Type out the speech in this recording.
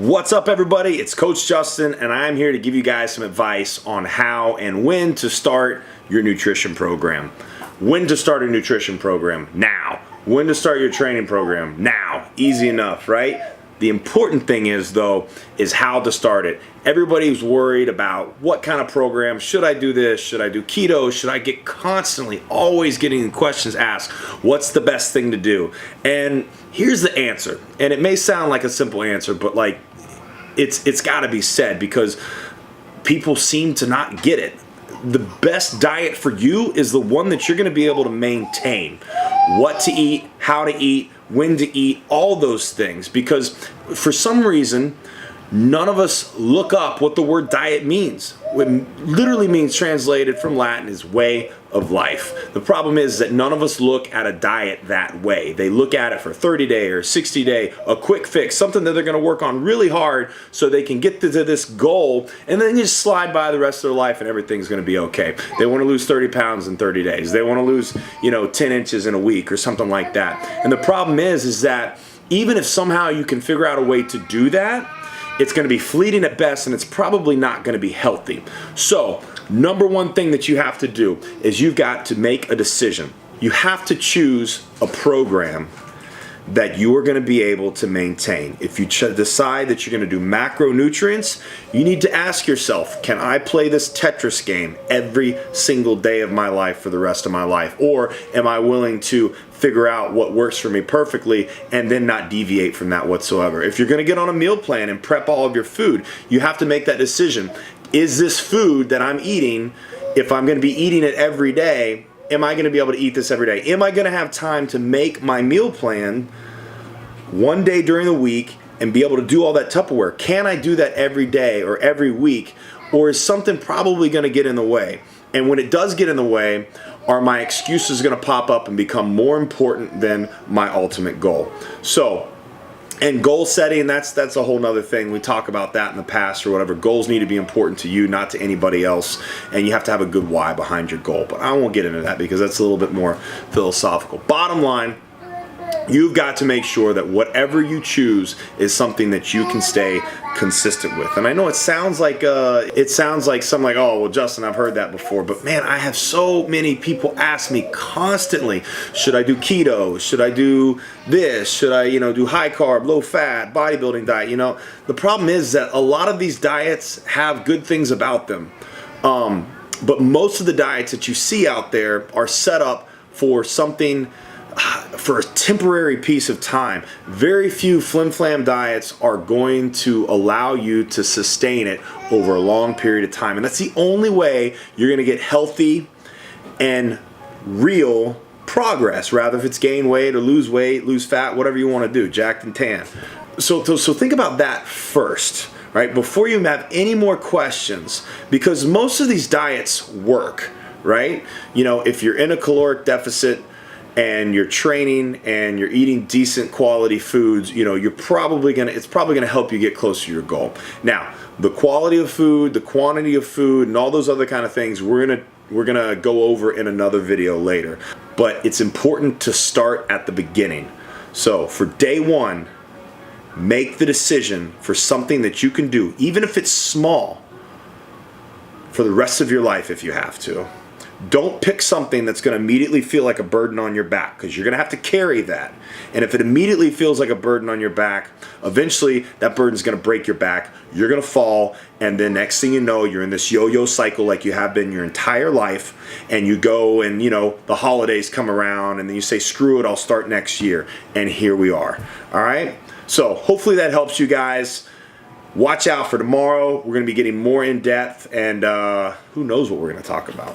What's up, everybody? It's Coach Justin, and I'm here to give you guys some advice on how and when to start your nutrition program. When to start a nutrition program? Now. When to start your training program? Now. Easy enough, right? The important thing is, though, is how to start it. Everybody's worried about what kind of program. Should I do this? Should I do keto? Should I get constantly, always getting questions asked, what's the best thing to do? And here's the answer. And it may sound like a simple answer, but like it's got to be said because people seem to not get it. The best diet for you is the one that you're going to be able to maintain. What to eat, how to eat, when to eat, all those things. Because for some reason, none of us look up what the word diet means. What literally means, translated from Latin, is way of life. The problem is that none of us look at a diet that way. They look at it for 30-day or 60-day, a quick fix, something that they're going to work on really hard so they can get to this goal, and then just slide by the rest of their life and everything's going to be okay. They want to lose 30 pounds in 30 days. They want to lose, 10 inches in a week or something like that. And the problem is that even if somehow you can figure out a way to do that, it's going to be fleeting at best, and it's probably not going to be healthy. So, number one thing that you have to do is you've got to make a decision. You have to choose a program that you are going to be able to maintain. If you decide that you're going to do macronutrients, you need to ask yourself, can I play this Tetris game every single day of my life for the rest of my life? Or am I willing to figure out what works for me perfectly and then not deviate from that whatsoever? If you're going to get on a meal plan and prep all of your food, you have to make that decision. Is this food that I'm eating, if I'm going to be eating it every day, am I going to be able to eat this every day? Am I going to have time to make my meal plan one day during the week and be able to do all that Tupperware? Can I do that every day or every week? Or is something probably going to get in the way? And when it does get in the way, are my excuses going to pop up and become more important than my ultimate goal? So, and goal setting, that's a whole nother thing. We talk about that in the past or whatever. Goals need to be important to you, not to anybody else. And you have to have a good why behind your goal. But I won't get into that because that's a little bit more philosophical. Bottom line, you've got to make sure that whatever you choose is something that you can stay consistent with. And I know it sounds like something like, oh, well, Justin, I've heard that before. But man, I have so many people ask me constantly, should I do keto? Should I do this? Should I, do high carb, low fat, bodybuilding diet? The problem is that a lot of these diets have good things about them. But most of the diets that you see out there are set up for something, for a temporary piece of time. Very few flim-flam diets are going to allow you to sustain it over a long period of time. And that's the only way you're going to get healthy and real progress, rather if it's gain weight or lose fat, whatever you want to do, jacked and tan. So think about that first, right? Before you have any more questions, because most of these diets work, right? If you're in a caloric deficit, and you're training and you're eating decent quality foods, it's probably gonna help you get closer to your goal. Now, the quality of food, the quantity of food, and all those other kind of things, we're gonna go over in another video later. But it's important to start at the beginning. So for day one, make the decision for something that you can do, even if it's small, for the rest of your life if you have to. Don't pick something that's going to immediately feel like a burden on your back, because you're going to have to carry that. And if it immediately feels like a burden on your back, eventually that burden's going to break your back. You're going to fall, and then next thing you know, you're in this yo-yo cycle like you have been your entire life, and you go and, the holidays come around, and then you say, screw it, I'll start next year. And here we are. All right? So hopefully that helps you guys. Watch out for tomorrow. We're going to be getting more in depth, and who knows what we're going to talk about.